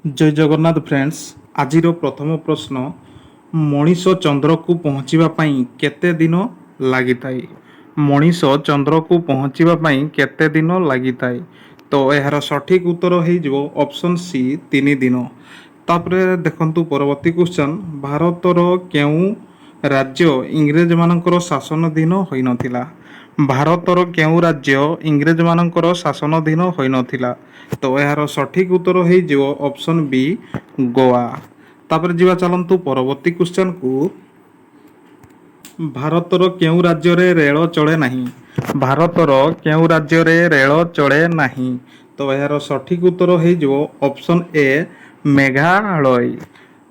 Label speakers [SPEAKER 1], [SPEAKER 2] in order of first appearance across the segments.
[SPEAKER 1] जय जगन्नाथ फ्रेंड्स। आज प्रथम प्रश्न, मनीष चंद्र को पहुँचापी केते दिन लगी थाए। मनीष चंद्र को पहुँचापी केते दिन लगी थाए। तो यार सठिक उत्तर हो ऑप्शन सी 3 दिन। तापरे देखंतु परवर्ती क्वेश्चन, भारतर केउ राज्य इंग्रेज मानकर शासनाधीन होई नथिला। भारतर केउ राज्य इंग्रेज मानकर शासनाधीन होई नथिला। तो यार सठिक उत्तर हो ऑप्शन बी गोवा। तापर जीवा चलंतु परवर्ती क्वेश्चन को, भारतर केउ राज्य रे रेल चले नहीं। भारतर केउ राज्य रे रेल चले नहीं। तो यार सठिक उत्तर हो ऑप्शन ए मेघालय।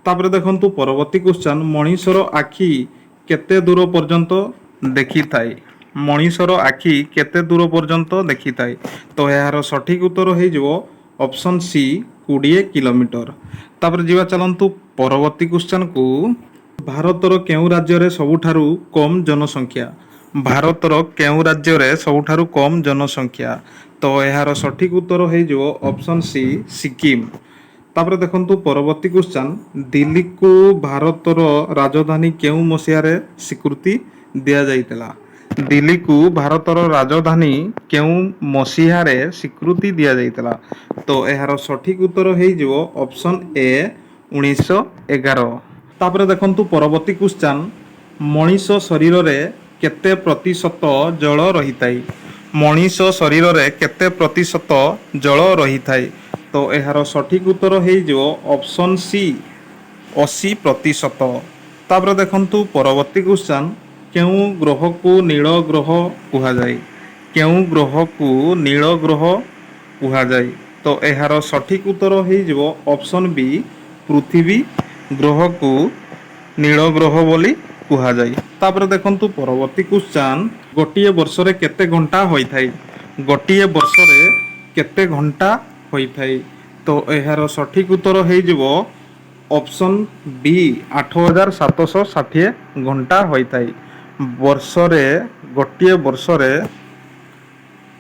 [SPEAKER 1] तापर देखंतु परवर्ती क्वेश्चन, मनीषर आखि केते दूर पर्यंत देखि थाए। मनीषर आखि केते दूर पर्यंत देखि थाए। तो यार सठिक उत्तर हो ऑप्शन सी 20 किलोमीटर। तापर जीवा चलंतु परवर्ती क्वेश्चन को, भारतर केउ राज्य रे सबुठारु कम जनसंख्या। भारतर केउ राज्य रे सबुठारु कम जनसंख्या। तो यार सठिक उत्तर हो ऑप्शन सी सिक्किम। तापर देखंतु परवर्ती क्वेश्चन, दिल्ली को भारतर राजधानी केउ मसियारे स्वीकृति दिया जाइतला। दिल्ली को भारतर राजधानी केउ मसिहारे स्वीकृति दिया जाइतला। तो यार सठिक उत्तर हो ऑप्शन ए 1911। तापर देखंतु परवर्ती क्वेश्चन, मनीष शरीर रे केते प्रतिशत जल रही थाए। मनीष शरीर रे केते प्रतिशत जल रही थाए। तो यार सठिक उत्तर हो ऑप्शन सी 80%। तापर देखंतु परवर्ती क्वेश्चन, केउ ग्रह को नील ग्रह कहा जाए। केउ ग्रह को नील ग्रह कहा जाए। तो यार सठिक उत्तर हो ऑप्शन बी पृथ्वी ग्रह को नील ग्रह बोली कहा जाए। तापर देखंतु परवर्ती क्वेश्चन, गोटिए वर्ष रे केते घंटा होई थाए। गोटिए वर्ष रे केते घंटा होई थाए। तो यार सठिक उत्तर हो ऑप्शन बी 8760 घंटा होई थाए। वर्ष रे गोटिए वर्ष रे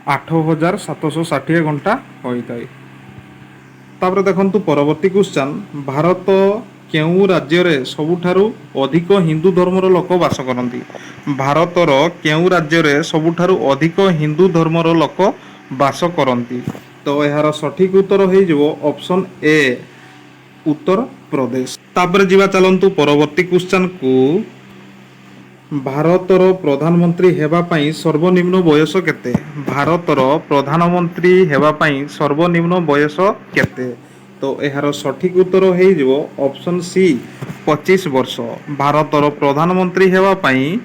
[SPEAKER 1] 8760 घंटा होई थाए। तापर देखंतु परवर्ती क्वेश्चन, भारत केउ राज्य रे सबुठारु अधिक हिंदू धर्मर लोक बास करती। भारतर केउ राज्य रे सबुठारु अधिक हिंदू धर्मर लोक बास करती। तो यार सठिक उत्तर हो ऑप्शन ए उत्तर प्रदेश। तापर जीवा चलंतु परवर्ती क्वेश्चन को, भारतर प्रधानमंत्री हेबा पई सर्वनिम्न बयस केते। भारतर प्रधानमंत्री हेबा पई सर्वनिम्न बयस केते। तो यार सठिक उत्तर हो ऑप्शन सी 25 वर्ष। भारतर प्रधानमंत्री हेबा पई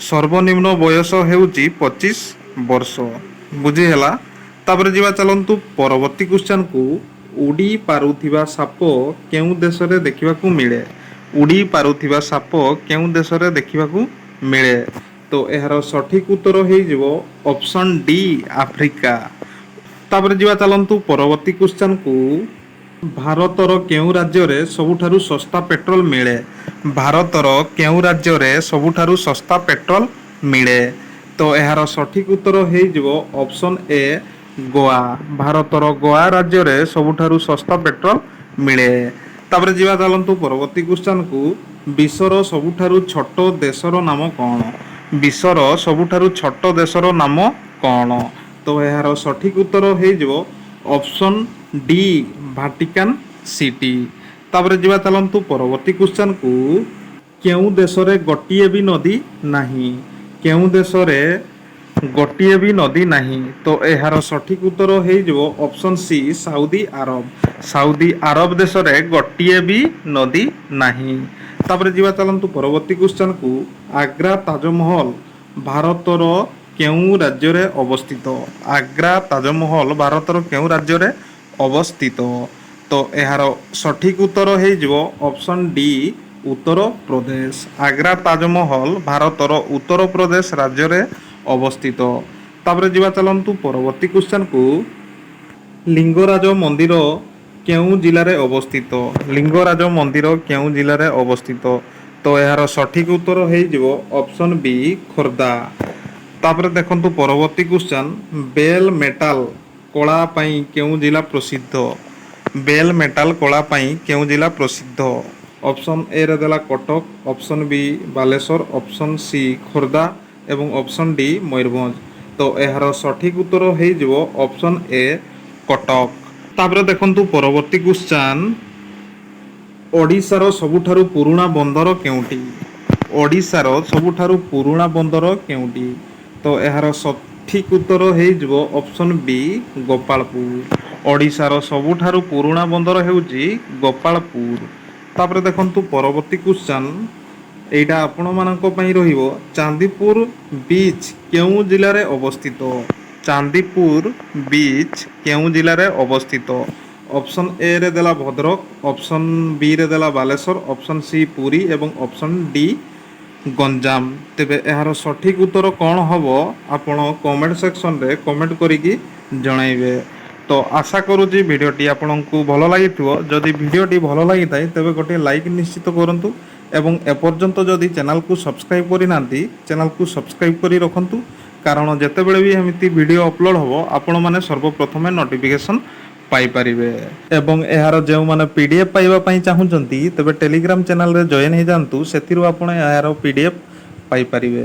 [SPEAKER 1] सर्वनिम्न बयस हेउची 25 वर्ष। बुझी हैला। तापर जीवा चलंतु परवर्ती क्वेश्चन को, उड़ी पारुथिबा साप केउ देश रे देखिबाकू मिले। उड़ी पारुथिबा साप केउ देश रे देखिबाकू मिले। तो यार सठिक उत्तर हो ऑप्शन डी आफ्रिका। तापर जीवा चलंतु परवर्ती क्वेश्चन को, भारतर केउ राज्य रे सबुठारु सस्ता पेट्रोल मिले। भारतर केउ राज्य रे सबुठारु सस्ता पेट्रोल मिले। तो यार सठिक उत्तर हो ऑप्शन ए गोवा। भारतर गोवा राज्य रे सबुठारु सस्ता पेट्रोल मिले। तापर जीवा चलंतु परवर्ती क्वेश्चन को, विश्वर सबुठारु छोट देशर नाम कौन। विश्वर सबुठारु छोट देशर नाम कौन। तो यार सठिक उत्तर हो ऑप्शन डी वाटिकान सिटी। तापर जीवा चलंतु परवर्ती क्वेश्चन को, केउ देश रे गोटिए भी नदी नहीं। केउ देश रे गोटिए भी नदी नहीं। तो यार सठिक उत्तर हो ऑप्शन सी सऊदी अरब। सऊदी अरब देश रे गोटिए भी नदी नहीं। तापर जीवा चलंतु परवर्ती क्वेश्चन को, आग्रा ताजमहल भारतर केउ राज्य रे अवस्थित। आग्रा ताजमहल भारतर केउ राज्य रे अवस्थित। तो यार सठिक उत्तर हो ऑप्शन डी उत्तर प्रदेश। आग्रा ताजमहल भारतर उत्तर प्रदेश राज्य रे अवस्थित। तापर जीवा चलंतु परवर्ती क्वेश्चन को, लिंगराज मंदिर केउ जिले रे अवस्थित। लिंगराज मंदिर केउ जिले रे अवस्थित। तो यार सठिक उत्तर हो ऑप्शन बी खोर्धा। तापर देखंतु परवर्ती क्वेश्चन, बेल मेटाल कला पई केउ जिला प्रसिद्ध। ବେଲ୍ ମେଟାଲ କଳା ପାଇଁ କେଉଁ ଜିଲ୍ଲା ପ୍ରସିଦ୍ଧ? ଅପସନ୍ ଏ ରେ ଦେଲା Cuttack, option B Balasore, option C Khordha ଏବଂ ଅପସନ୍ ଡି ମୟୂରଭଞ୍ଜ। ତ ଏହାର ସଠିକ୍ ଉତ୍ତର ହେଇଯିବ ଅପସନ୍ ଏ କଟକ। ତାପରେ ଦେଖନ୍ତୁ ପରବର୍ତ୍ତୀ କ୍ୱେଶ୍ଚନ୍, ଓଡ଼ିଶାର ସବୁଠାରୁ ପୁରୁଣା ବନ୍ଦର କେଉଁଠି? ଓଡ଼ିଶାର ସବୁଠାରୁ ପୁରୁଣା ବନ୍ଦର କେଉଁଠି? ତ ଏହାର ସଠିକ୍ ଉତ୍ତର ହେଇଯିବ ଅପସନ୍ ବି ଗୋପାଳପୁର। ଓଡ଼ିଶାର ସବୁଠାରୁ ପୁରୁଣା ବନ୍ଦର ହେଉଛି ଗୋପାଳପୁର। ତାପରେ ଦେଖନ୍ତୁ ପରବର୍ତ୍ତୀ କ୍ୱେଶ୍ଚନ୍, ଏଇଟା ଆପଣମାନଙ୍କ ପାଇଁ ରହିବ, ଚାନ୍ଦିପୁର ବିଚ୍ କେଉଁ ଜିଲ୍ଲାରେ ଅବସ୍ଥିତ? ଚାନ୍ଦିପୁର ବିଚ୍ କେଉଁ ଜିଲ୍ଲାରେ ଅବସ୍ଥିତ? ଅପସନ୍ ଏ ରେ ଦେଲା ଭଦ୍ରକ, ଅପସନ୍ ବି ରେ ଦେଲା ବାଲେଶ୍ୱର, ଅପସନ୍ ସି ପୁରୀ ଏବଂ ଅପସନ୍ ଡି ଗଞ୍ଜାମ। ତେବେ ଏହାର ସଠିକ୍ ଉତ୍ତର କ'ଣ ହେବ ଆପଣ କମେଣ୍ଟ ସେକ୍ସନରେ କମେଣ୍ଟ କରିକି ଜଣାଇବେ। ତ ଆଶା କରୁଛି ଭିଡ଼ିଓଟି ଆପଣଙ୍କୁ ଭଲ ଲାଗିଥିବ। ଯଦି ଭିଡ଼ିଓଟି ଭଲ ଲାଗିଥାଏ ତେବେ ଗୋଟିଏ ଲାଇକ୍ ନିଶ୍ଚିତ କରନ୍ତୁ ଏବଂ ଏପର୍ଯ୍ୟନ୍ତ ଯଦି ଚ୍ୟାନେଲକୁ ସବସ୍କ୍ରାଇବ୍ କରିନାହାନ୍ତି ଚ୍ୟାନେଲକୁ ସବସ୍କ୍ରାଇବ୍ କରି ରଖନ୍ତୁ, କାରଣ ଯେତେବେଳେ ବି ଏମିତି ଭିଡ଼ିଓ ଅପଲୋଡ଼ ହେବ ଆପଣମାନେ ସର୍ବପ୍ରଥମେ ନୋଟିଫିକେସନ୍ ପାଇପାରିବେ। ଏବଂ ଏହାର ଯେଉଁମାନେ PDF ପାଇବା ପାଇଁ ଚାହୁଁଛନ୍ତି ତେବେ ଟେଲିଗ୍ରାମ ଚ୍ୟାନେଲରେ ଜଏନ୍ ହେଇଯାଆନ୍ତୁ, ସେଥିରୁ ଆପଣ ଏହାର PDF ପାଇପାରିବେ।